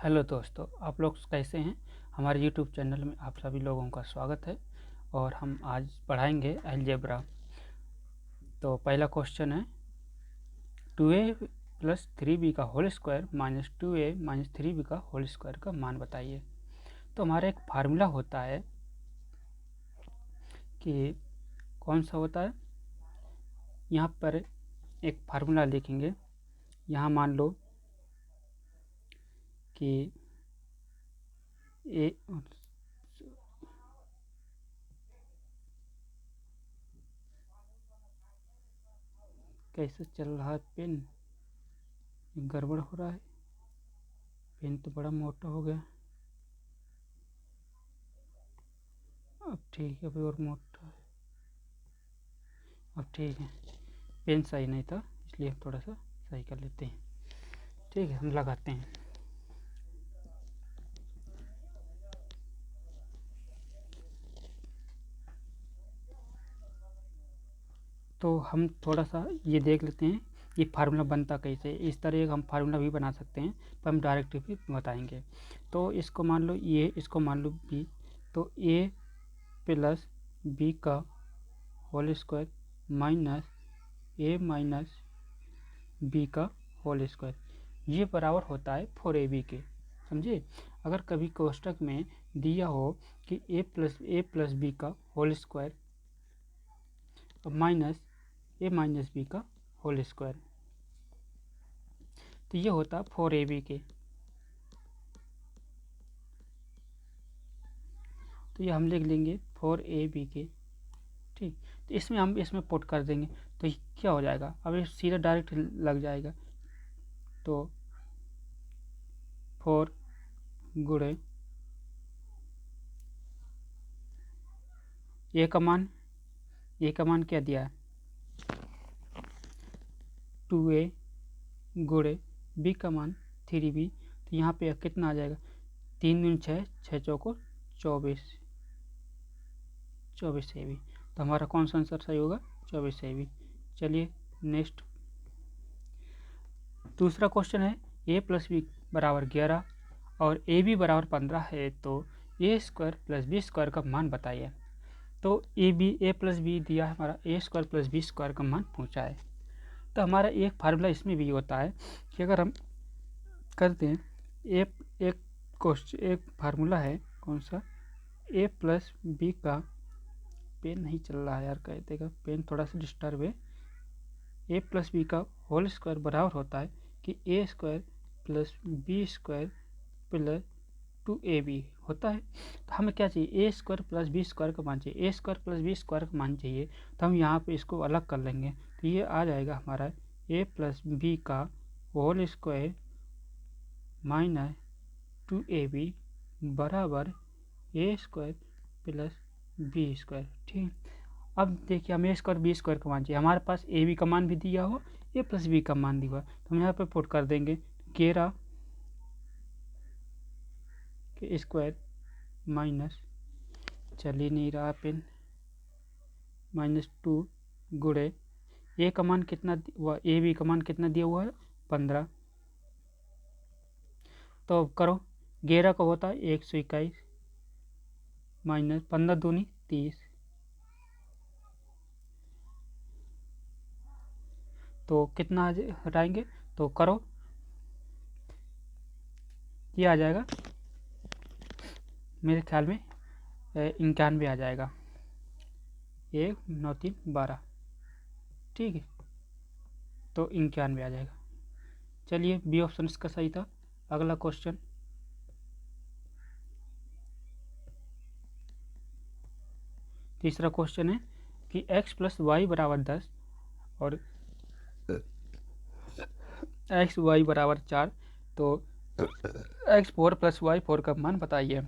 Hello दोस्तों, आप लोग कैसे हैं। हमारे यूट्यूब चैनल में आप सभी लोगों का स्वागत है और हम आज पढ़ाएंगे अलजेब्रा। तो पहला क्वेश्चन है 2a प्लस 3b का whole square minus 2a minus 3b का होल स्क्वायर का मान बताइए। तो हमारा एक फार्मूला होता है कि कौन सा होता है, यहाँ पर एक फार्मूला लिखेंगे। यहाँ मान लो कि ए कैसे चल रहा है पेन, गड़बड़ हो रहा है। पेन तो बड़ा मोटा हो गया। अब ठीक है, अभी और मोटा है। अब ठीक है, पेन सही नहीं था इसलिए हम थोड़ा सा सही कर लेते हैं। ठीक है, हम लगाते हैं। तो हम थोड़ा सा ये देख लेते हैं ये फार्मूला बनता कैसे। इस तरह का हम फार्मूला भी बना सकते हैं, पर हम डायरेक्ट भी बताएंगे। तो इसको मान लो ए, इसको मान लो बी। तो ए प्लस बी का होल स्क्वायर माइनस ए माइनस बी का होल स्क्वायर, ये बराबर होता है 4ab के। समझे। अगर कभी कोष्टक में दिया हो कि ए प्लस बी का होल स्क्वायर माइनस ए माइनस बी का होल स्क्वायर, तो ये होता है 4ab के। तो ये हम लिख लेंगे 4ab के। ठीक, तो इसमें हम इसमें पुट कर देंगे तो ये क्या हो जाएगा, अब ये सीधा डायरेक्ट लग जाएगा। तो 4 गुणे ए का मान क्या दिया है 2a गुणे बी का मान 3b। तो यहाँ पे कितना आ जाएगा, 3 दूनी 6, 6 चौको 24, 24 ab। तो हमारा कौन सा आंसर सही होगा, 24 ab। चलिए नेक्स्ट दूसरा क्वेश्चन है a प्लस बी बराबर 11 और ए बी बराबर 15 है, तो ए स्क्वायर प्लस बी स्क्वायर का मान बताइए। तो ए प्लस बी दिया है, हमारा ए स्क्वायर प्लस बी स्क्वायर का मान पूछा है। तो हमारा एक फार्मूला इसमें भी होता है कि अगर हम करते हैं एक फार्मूला है, कौन सा, ए प्लस बी का, पेन नहीं चल रहा है यार, कहते का पेन थोड़ा सा डिस्टर्ब है। ए प्लस बी का होल स्क्वायर बराबर होता है कि A square plus B square plus 2ab होता है। तो हमें क्या चाहिए, A square plus B square का मान चाहिए, A square plus B square का मान चाहिए। तो हम यहाँ पे इसको अलग कर लेंगे, तो ये आ जाएगा हमारा ए प्लस बी का होल स्क्वायर माइनस 2ab बराबर ए स्क्वायर प्लस बी स्क्वायर। ठीक, अब देखिए हमें ए स्क्वायर बी स्क्वायर का मान चाहिए, हमारे पास ए बी का मान भी दिया हो, ए प्लस बी का मान दिया हुआ, तो हम यहाँ पे पुट कर देंगे 11 के स्क्वायर माइनस, चल ही नहीं रहा पेन, माइनस 2 गुणे ए का मान कितना हुआ, ए बी का मान कितना दिया हुआ है 15। तो अब करो, 11 का होता है 121 माइनस 15 दूनी 30, तो कितना हटाएंगे, तो करो, ये आ जाएगा मेरे ख्याल में 91 आ जाएगा, 1 9 3 12। ठीक है, तो 91 आ जाएगा। चलिए बी ऑप्शन इसका सही था। अगला क्वेश्चन, तीसरा क्वेश्चन है कि x प्लस वाई बराबर 10 और एक्स वाई बराबर 4, तो x4 प्लस वाई 4 का मान बताइए।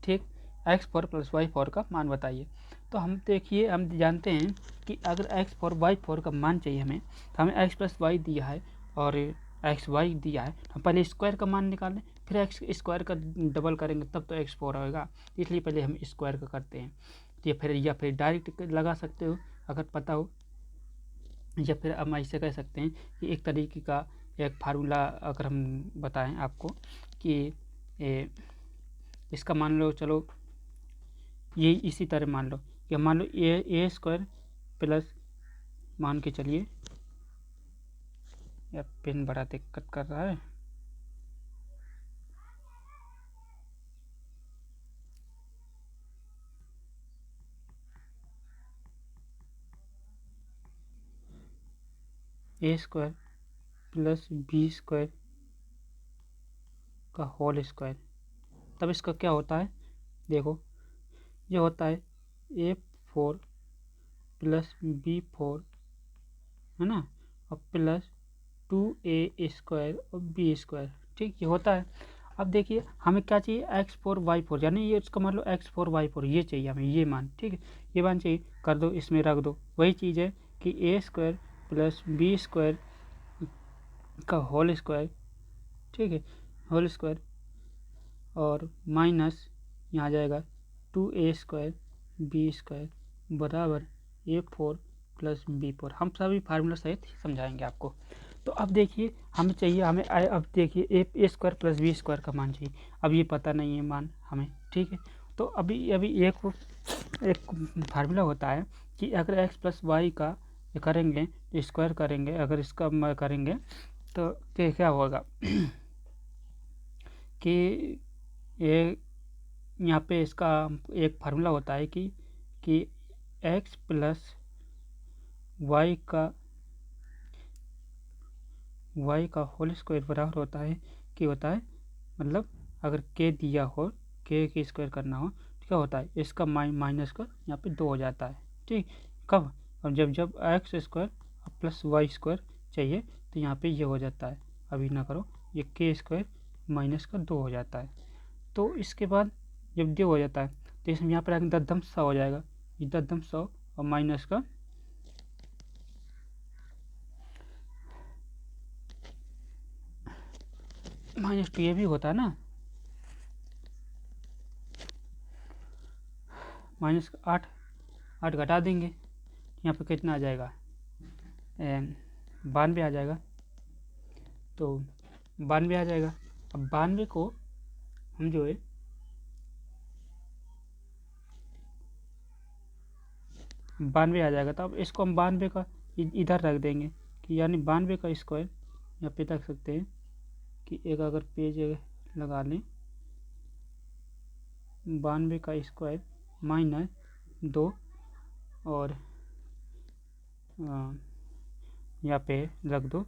ठीक, x4 प्लस वाई 4 का मान बताइए। तो हम देखिए, हम जानते हैं कि अगर x4 y4 का मान चाहिए हमें, तो हमें x प्लस वाई दिया है और एक्स वाई दिया है, हम पहले स्क्वायर का मान निकालें, फिर एक्स स्क्वायर का डबल करेंगे तब तो x4 होगा, इसलिए पहले हम स्क्वायर का करते हैं। तो या फिर डायरेक्ट लगा सकते हो अगर पता हो, या फिर हम ऐसे कह सकते हैं कि एक तरीके का एक फार्मूला अगर हम बताएं आपको कि इसका मान लो, चलो ये इसी तरह मान लो कि मान लो ए स्क्वायर प्लस, मान के चलिए, या पेन बड़ा दिक्कत कर रहा है, ए स्क्वायर प्लस बी स्क्वायर का होल स्क्वायर। तब इसका क्या होता है, देखो ये होता है A4 प्लस B4, है ना, और प्लस 2A स्क्वायर और B स्क्वायर। ठीक, ये होता है। अब देखिए हमें क्या चाहिए, x4 y4, यानी ये इसका मान लो x4 y4 ये चाहिए हमें, ये मान। ठीक है, ये मान चाहिए, कर दो, इसमें रख दो। वही चीज़ है कि A square plus B square का होल स्क्वायर, ठीक है, होल स्क्वायर, और माइनस यहाँ आ जाएगा 2A स्क्वायर बी स्क्वायर बराबर A4 प्लस B4। हम सभी फार्मूला सहित समझाएंगे आपको। तो अब देखिए हमें चाहिए, अब देखिए ए स्क्वायर प्लस बी स्क्वायर का मान चाहिए। अब ये पता नहीं है मान हमें, ठीक है। तो अभी एक फार्मूला होता है कि अगर एक्स प्लस वाई का करेंगे, स्क्वायर करेंगे, अगर इसका करेंगे तो क्या होगा कि ये यहाँ पे इसका एक फार्मूला होता है कि एक्स प्लस वाई का होल स्क्वायर बराबर होता है कि होता है, मतलब अगर के दिया हो, के स्क्वायर करना हो तो क्या होता है, इसका माइनस का यहाँ पे 2 हो जाता है। ठीक, कब, और जब X square plus Y square चाहिए तो यहाँ पे ये हो जाता है, अभी ना करो, ये के स्क्वायर माइनस का 2 हो जाता है। तो इसके बाद जब 2 हो जाता है तो इसमें यहाँ पर आगे ददम 100 हो जाएगा, ये ददम 100 और माइनस का -2 ये भी होता है ना, माइनस 8 घटा देंगे, यहाँ पे कितना आ जाएगा, 92 आ जाएगा। तो 92 आ जाएगा। अब 92 को हम जो है 92 आ जाएगा, तो अब इसको हम 92 का इधर रख देंगे, कि यानी 92 का स्क्वायर यहाँ पे रख सकते हैं कि एक अगर पेज लगा लें, 92 का स्क्वायर माइनस 2, और यहाँ पे रख दो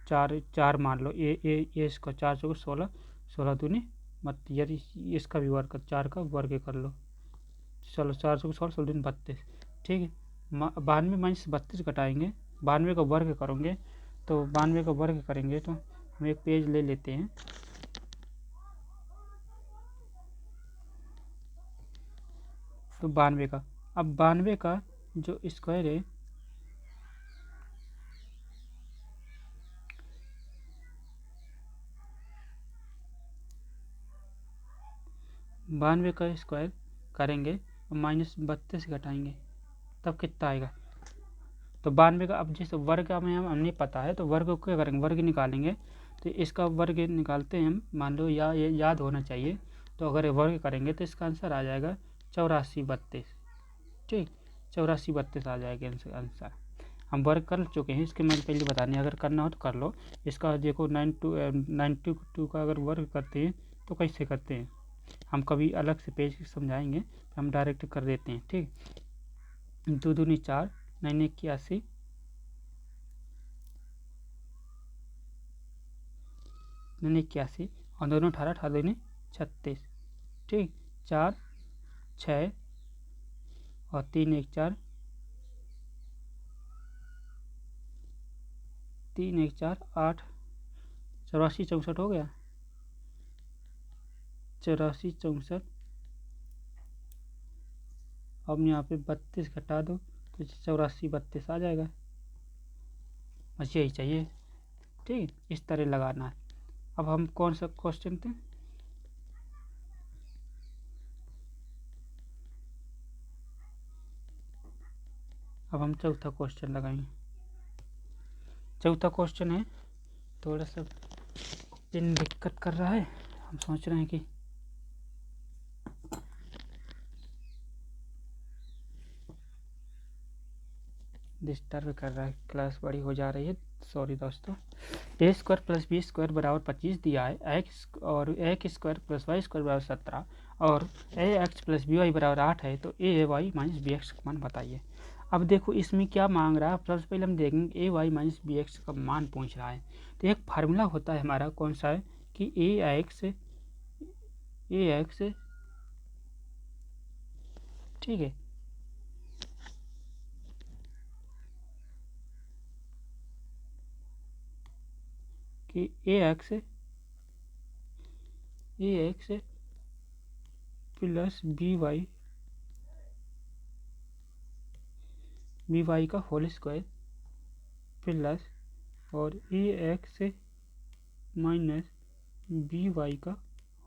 4 मान लो, ए इसका 4 चौको 16, 16 दूनी मत, यानी इसका भी वर्ग, 4 का वर्ग कर लो, चलो 4 चौको 16, 16 दूनी 32। ठीक है, 92 माइनस 32 घटाएंगे, 92 का वर्ग करोगे तो 92 का वर्ग करेंगे तो हम एक पेज ले लेते हैं, तो 92 का, अब 92 का जो स्क्वायर है, बानवे का स्क्वायर करेंगे और माइनस 32 घटाएंगे, तब कितना आएगा, तो 92 का, अब जैसे वर्ग में हम नहीं पता है तो वर्ग को क्या करेंगे, वर्ग निकालेंगे, तो इसका वर्ग निकालते हैं हम, मान लो या ये याद होना चाहिए, तो अगर वर्ग करेंगे तो इसका आंसर आ जाएगा 84 32। ठीक, 84 32 आ जाएगा आंसर। हम वर्ग कर चुके हैं, इसके मैं पहले बताने, अगर करना हो तो कर लो। इसका देखो 92 का अगर वर्ग करते हैं तो कैसे करते हैं, हम कभी अलग से पेज समझाएंगे, हम डायरेक्ट कर देते हैं। ठीक, 2 दूनी 4, 9 81, 9 81, और दोनों 18, 18 दूनी 36। ठीक, 4 6 और 3 1 4, 3 1 4 8, 84 64 हो गया, 84 64। अब यहाँ पे 32 घटा दो तो 84 32 आ जाएगा, बस यही चाहिए। ठीक, इस तरह लगाना है। अब हम कौन सा क्वेश्चन थे, अब हम चौथा क्वेश्चन लगाएंगे। चौथा क्वेश्चन है थोड़ा सा पिन दिक्कत कर रहा है, हम सोच रहे हैं कि डिस्टर्ब कर रहा है, क्लास बड़ी हो जा रही है, सॉरी दोस्तों। A square plus B square बराबर 25 दिया है, एक्स और X square plus Y square बराबर 17 और A X plus B Y बराबर 8 है, तो A Y minus B X का मान बताइए। अब देखो इसमें क्या मांग रहा है, सबसे पहले हम देखेंगे ए वाई माइनस बी एक्स का मान पूछ रहा है। तो एक फार्मूला होता है हमारा, कौन सा है कि ए एक्स ठीक है, कि ए एक्स प्लस बी वाई का होल स्क्वायर प्लस और A x minus B Y का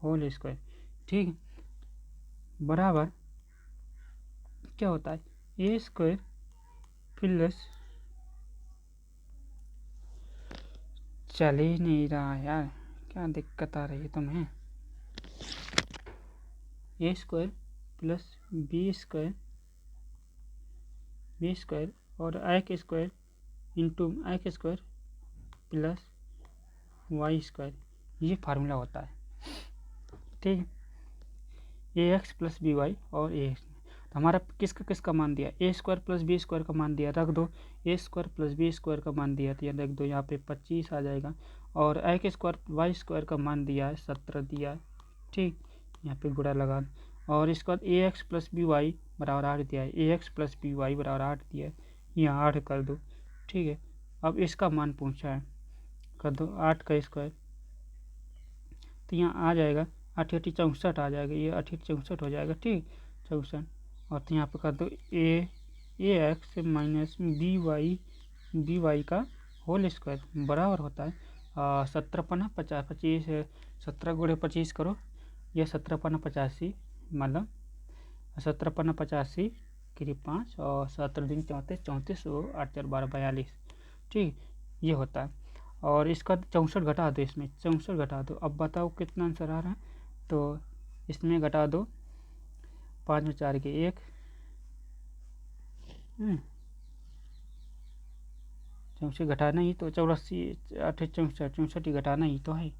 होल स्क्वायर, ठीक है, बराबर क्या होता है ए स्क्वायर प्लस, चल ही नहीं रहा यार, क्या दिक्कत आ रही है तुम्हें, A square plus B square और X square into X square plus Y square, ये फार्मूला होता है, ठीक है। A X plus B Y और ए एक्स, तो हमारा किसका मान दिया, A square plus B square का मान दिया, रख दो, A square plus B square का मान दिया, तो ये रख दो, यहाँ पे 25 आ जाएगा, और एक्स स्क्वायर वाई स्क्वायर का मान दिया है 17 दिया है, ठीक, यहाँ पे गुणा लगा, और इसके बाद ए एक्स प्लस बी वाई बराबर 8 दिया है, A X plus B Y बराबर 8 दिया है, यहाँ 8 कर दो, ठीक है। अब इसका मान पूछा है, कर दो 8 का स्क्वायर, तो यहाँ आ जाएगा 8 8 64 आ जाएगा, ये 8 8 64 हो जाएगा, ठीक 64, और तो यहाँ पे कर दो ए एक्स माइनस बी वाई का होल स्क्वायर बराबर होता है 17 पन्ना 50 25 17 गुणे 25 करो, यह 17 पन्ना 85, मतलब 17 पन्ना 85 करीब 5 और 17 दिन 34 34 और 8 4 12 42, ठीक, ये होता है। और इसका 64 घटा दो, इसमें 64 घटा दो, अब बताओ कितना आंसर आ रहा है, तो इसमें घटा दो 5 में 4 के 1, 64 घटाना ही तो 84 8 64 ही घटाना ही तो है,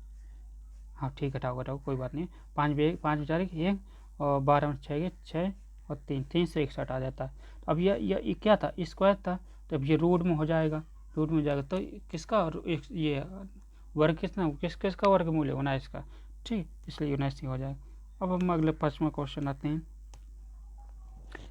हाँ ठीक, घटाओ कोई बात नहीं, 5 में 4 के 1 और 12 में 6 के 6 और 3 से 61 आ जाता है। अब ये क्या था, स्क्वायर था, तो अब ये रूट में हो जाएगा, तो किसका ये वर्ग किसका वर्गमूल है 19 का, ठीक, इसलिए 19 हो जाएगा। अब हम अगले 5वां क्वेश्चन आते हैं,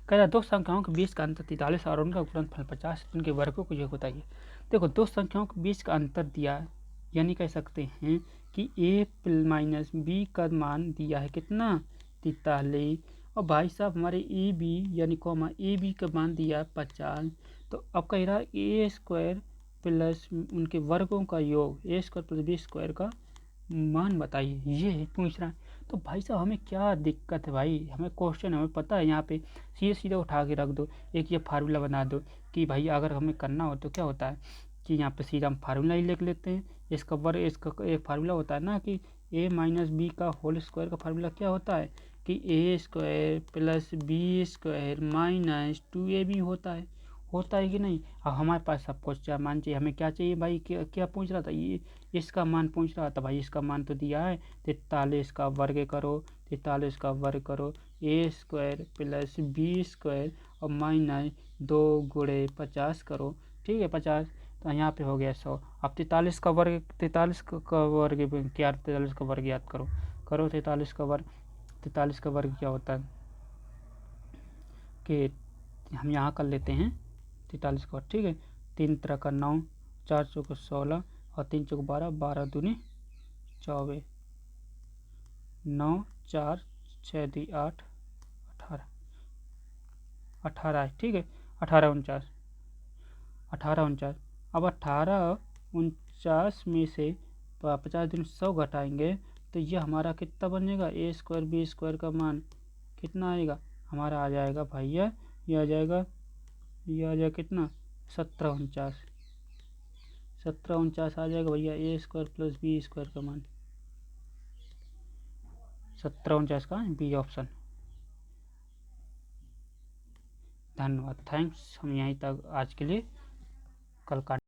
कह रहा दो संख्याओं के बीच का अंतर 43 और उनका गुणनफल 50, उनके वर्गों को योग बताइए। देखो दो संख्याओं के बीच का अंतर दिया है, यानी कह सकते हैं कि ए माइनस बी का मान दिया है कितना 43, और भाई साहब हमारे ए बी यानी कॉमा ए बी का मान दिया है 50, तो अब कह रहा है ए स्क्वायर प्लस उनके वर्गों का योग, ए स्क्वायर प्लस बी स्क्वायर का मान बताइए, ये पूछ रहा है। तो भाई साहब हमें क्या दिक्कत है भाई, हमें क्वेश्चन हमें पता है, यहाँ पे सीधे उठा के रख दो, एक ये फार्मूला बना दो कि भाई अगर हमें करना हो तो क्या होता है कि यहाँ पे सीधा हम फार्मूला ही लिख लेते हैं, इसका वर्ग, इसका एक फार्मूला होता है ना कि ए माइनस बी का होल स्क्वायर का फार्मूला क्या होता है कि A square plus B square minus 2ab होता है कि नहीं। अब हमारे पास सब कुछ मान चाहिए, हमें क्या चाहिए भाई, क्या पूछ रहा था, ये इसका मान पूछ रहा था भाई, इसका मान तो दिया है 43 का वर्ग करो, 43 का वर्ग करो, ए स्क्वायर प्लस बी स्क्वायर और माइनस 2 गुणे 50 करो, ठीक है 50, तो यहाँ पे हो गया 100। अब 43 का वर्ग क्या, 43 का वर्ग याद करो 43 का वर्ग, 43 का वर्ग क्या होता है कि हम यहाँ कर लेते हैं 43 का, ठीक है, 3 तरह का 9, 4 चौक 16 और 3 चौक 12, 12 दूनी 24, 9 4 6 2 8 18 है, ठीक है, 18 49, अब 18 49 में से 50 दिन 100 घटाएंगे तो ये हमारा कितना बनेगा, ए स्क्वायर बी स्क्वायर का मान कितना आएगा हमारा, आ जाएगा भैया ये आ जाएगा कितना 17 49, 1749 आ जाएगा भैया ए स्क्वायर प्लस बी स्क्वायर का मान। 1749 का बी ऑप्शन। धन्यवाद, थैंक्स। हम यहीं तक आज के लिए, कल का